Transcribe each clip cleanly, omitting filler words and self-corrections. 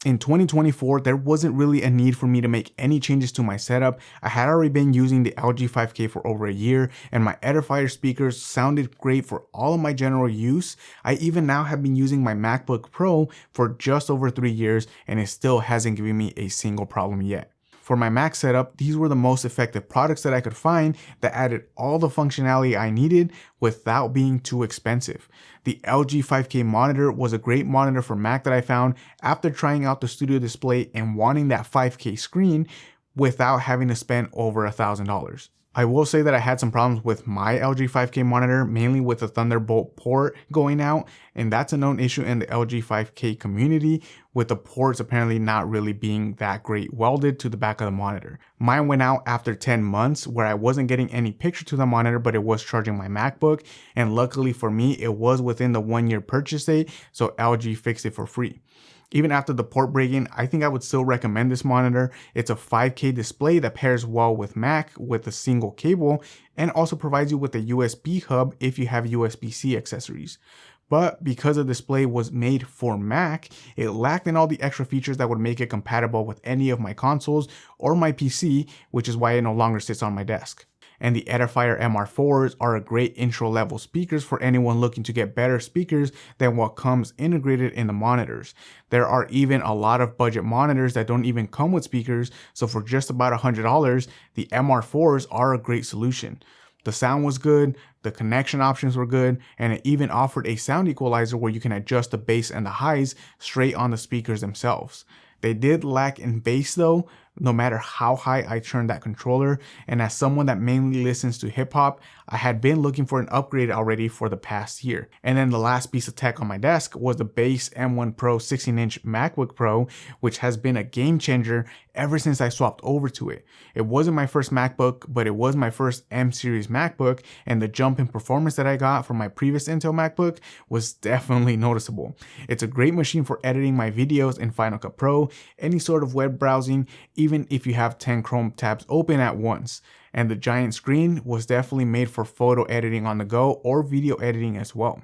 In 2024, there wasn't really a need for me to make any changes to my setup. I had already been using the LG 5K for over a year, and my Edifier speakers sounded great for all of my general use. I even now have been using my MacBook Pro for just over 3 years, and it still hasn't given me a single problem yet. For my Mac setup, these were the most effective products that I could find that added all the functionality I needed without being too expensive. The LG 5K monitor was a great monitor for Mac that I found after trying out the Studio Display and wanting that 5K screen without having to spend over $1,000. I will say that I had some problems with my LG 5K monitor, mainly with the Thunderbolt port going out, and that's a known issue in the LG 5K community, with the ports apparently not really being that great welded to the back of the monitor. Mine went out after 10 months where I wasn't getting any picture to the monitor, but it was charging my MacBook, and luckily for me, it was within the 1-year purchase date, so LG fixed it for free. Even after the port break-in, I think I would still recommend this monitor. It's a 5K display that pairs well with Mac with a single cable and also provides you with a USB hub if you have USB-C accessories. But because the display was made for Mac, it lacked in all the extra features that would make it compatible with any of my consoles or my PC, which is why it no longer sits on my desk. And the Edifier MR4s are a great intro level speakers for anyone looking to get better speakers than what comes integrated in the monitors. There are even a lot of budget monitors that don't even come with speakers, so for just about $100, the MR4s are a great solution. The sound was good, the connection options were good, and it even offered a sound equalizer where you can adjust the bass and the highs straight on the speakers themselves. They did lack in bass though, no matter how high I turned that controller, and as someone that mainly listens to hip hop, I had been looking for an upgrade already for the past year. And then the last piece of tech on my desk was the base M1 Pro 16-inch MacBook Pro, which has been a game changer ever since I swapped over to it. It wasn't my first MacBook, but it was my first M series MacBook, and the jump in performance that I got from my previous Intel MacBook was definitely noticeable. It's a great machine for editing my videos in Final Cut Pro, any sort of web browsing, even if you have 10 Chrome tabs open at once. And the giant screen was definitely made for photo editing on the go or video editing as well.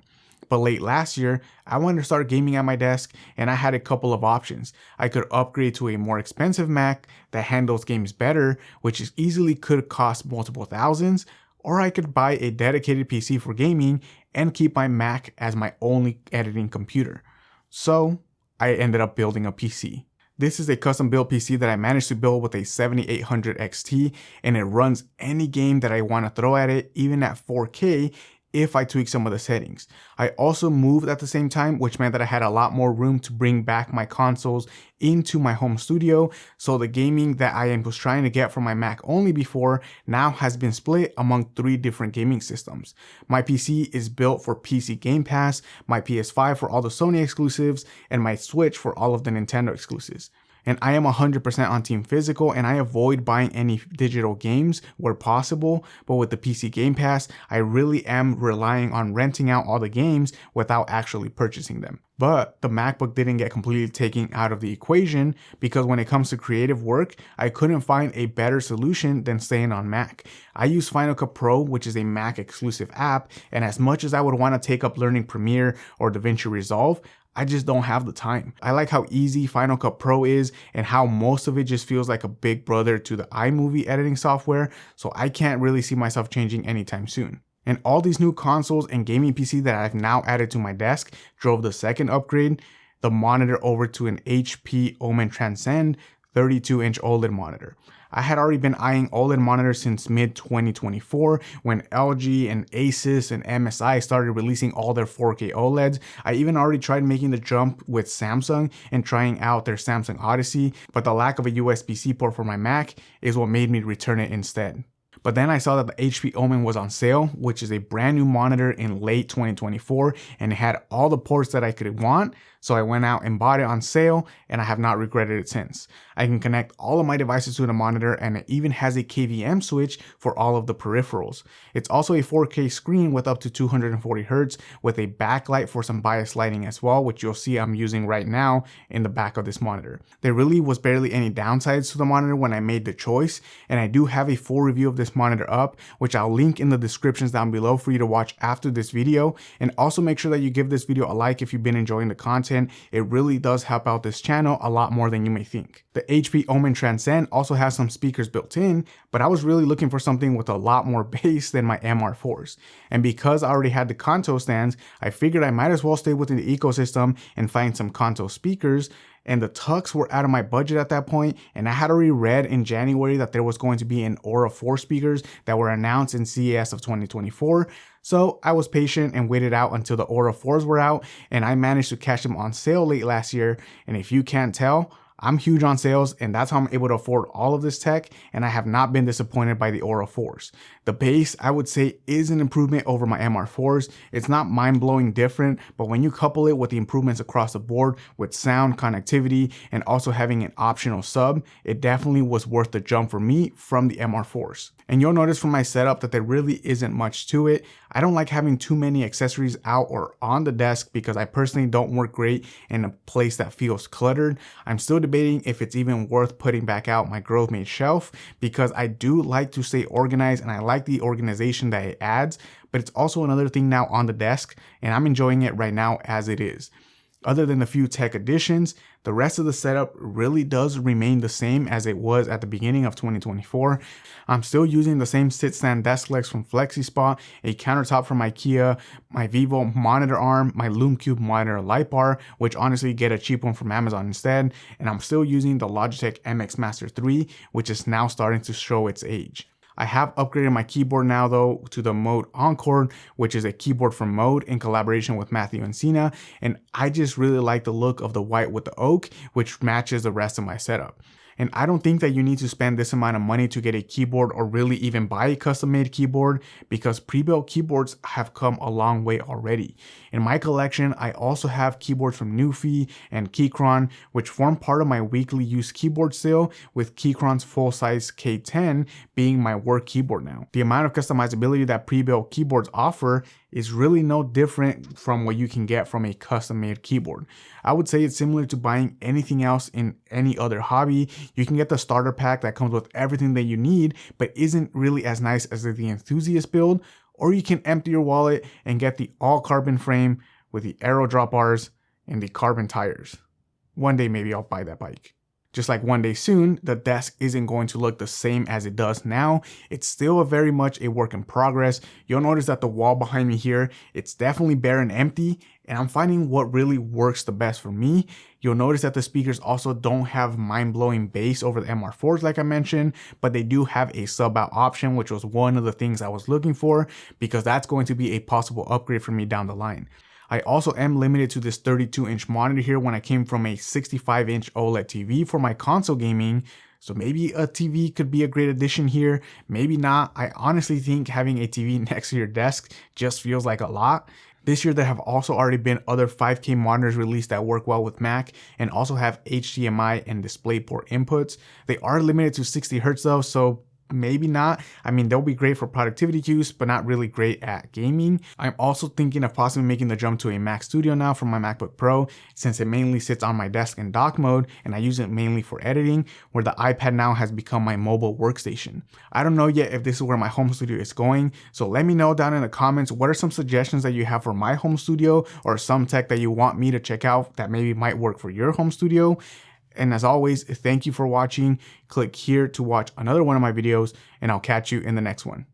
But late last year, I wanted to start gaming at my desk, and I had a couple of options. I could upgrade to a more expensive Mac that handles games better, which is easily could cost multiple thousands, or I could buy a dedicated PC for gaming and keep my Mac as my only editing computer. So I ended up building a PC. This is a custom built PC that I managed to build with a 7800 XT, and it runs any game that I want to throw at it, even at 4K if I tweak some of the settings. I also moved at the same time, which meant that I had a lot more room to bring back my consoles into my home studio, so the gaming that I was trying to get from my Mac only before now has been split among 3 different gaming systems. My PC is built for PC Game Pass, my PS5 for all the Sony exclusives, and my Switch for all of the Nintendo exclusives. And I am 100% on Team Physical, and I avoid buying any digital games where possible, but with the PC Game Pass, I really am relying on renting out all the games without actually purchasing them. But the MacBook didn't get completely taken out of the equation, because when it comes to creative work, I couldn't find a better solution than staying on Mac. I use Final Cut Pro, which is a Mac exclusive app, and as much as I would want to take up learning Premiere or DaVinci Resolve, I just don't have the time. I like how easy Final Cut Pro is and how most of it just feels like a big brother to the iMovie editing software, so I can't really see myself changing anytime soon. And all these new consoles and gaming PC that I've now added to my desk drove the second upgrade, the monitor over to an HP Omen Transcend 32-inch OLED monitor. I had already been eyeing OLED monitors since mid-2024 when LG and Asus and MSI started releasing all their 4K OLEDs. I even already tried making the jump with Samsung and trying out their Samsung Odyssey, but the lack of a USB-C port for my Mac is what made me return it instead. But then I saw that the HP Omen was on sale, which is a brand new monitor in late 2024, and it had all the ports that I could want, so I went out and bought it on sale, and I have not regretted it since. I can connect all of my devices to the monitor, and it even has a KVM switch for all of the peripherals. It's also a 4K screen with up to 240 Hz with a backlight for some bias lighting as well, which you'll see I'm using right now in the back of this monitor. There really was barely any downsides to the monitor when I made the choice, and I do have a full review of this monitor up, which I'll link in the descriptions down below for you to watch after this video. And also make sure that you give this video a like if you've been enjoying the content, content, it really does help out this channel a lot more than you may think. The HP Omen Transcend also has some speakers built in, but I was really looking for something with a lot more bass than my MR4s. And because I already had the Kanto stands, I figured I might as well stay within the ecosystem and find some Kanto speakers. And the Tux were out of my budget at that point, and I had already read in January that there was going to be an Aura 4 speakers that were announced in CES of 2024. So I was patient and waited out until the Aura 4s were out, and I managed to catch them on sale late last year. And if you can't tell, I'm huge on sales, and that's how I'm able to afford all of this tech, and I have not been disappointed by the Aura 4s. The bass, I would say, is an improvement over my MR4s. It's not mind-blowing different, but when you couple it with the improvements across the board with sound, connectivity, and also having an optional sub, it definitely was worth the jump for me from the MR4s. And you'll notice from my setup that there really isn't much to it. I don't like having too many accessories out or on the desk because I personally don't work great in a place that feels cluttered. I'm still debating if it's even worth putting back out my Grove Made shelf because I do like to stay organized and I like the organization that it adds, but it's also another thing now on the desk and I'm enjoying it right now as it is. Other than a few tech additions, the rest of the setup really does remain the same as it was at the beginning of 2024. I'm still using the same sit stand desk legs from FlexiSpot, a countertop from IKEA, my Vivo monitor arm, my LumeCube monitor light bar, which honestly get a cheap one from Amazon instead, and I'm still using the Logitech MX Master 3, which is now starting to show its age. I have upgraded my keyboard now though to the Mode Encore, which is a keyboard from Mode in collaboration with Matthew Encina, and I just really like the look of the white with the oak, which matches the rest of my setup. And I don't think that you need to spend this amount of money to get a keyboard or really even buy a custom made keyboard because pre-built keyboards have come a long way already. In my collection, I also have keyboards from Newfie and Keychron, which form part of my weekly use keyboard sale, with Keychron's full-size K10 being my work keyboard now. The amount of customizability that pre-built keyboards offer is really no different from what you can get from a custom-made keyboard. I would say it's similar to buying anything else in any other hobby. You can get the starter pack that comes with everything that you need, but isn't really as nice as the enthusiast build, or you can empty your wallet and get the all carbon frame with the aero drop bars and the carbon tires. One day maybe I'll buy that bike. Just like one day soon, the desk isn't going to look the same as it does now. It's still very much a work in progress. You'll notice that the wall behind me here, it's definitely bare and empty, and I'm finding what really works the best for me. You'll notice that the speakers also don't have mind-blowing bass over the MR4s like I mentioned, but they do have a sub-out option, which was one of the things I was looking for because that's going to be a possible upgrade for me down the line. I also am limited to this 32-inch monitor here when I came from a 65-inch OLED TV for my console gaming, so maybe a TV could be a great addition here, maybe not. I honestly think having a TV next to your desk just feels like a lot. This year there have also already been other 5K monitors released that work well with Mac and also have HDMI and DisplayPort inputs. They are limited to 60 Hz though, so maybe not. I mean, they'll be great for productivity use, but not really great at gaming. I'm also thinking of possibly making the jump to a Mac Studio now from my MacBook Pro, since it mainly sits on my desk in dock mode and I use it mainly for editing, where the iPad now has become my mobile workstation. I don't know yet if this is where my home studio is going, so let me know down in the comments what are some suggestions that you have for my home studio or some tech that you want me to check out that maybe might work for your home studio. And as always, thank you for watching. Click here to watch another one of my videos, and I'll catch you in the next one.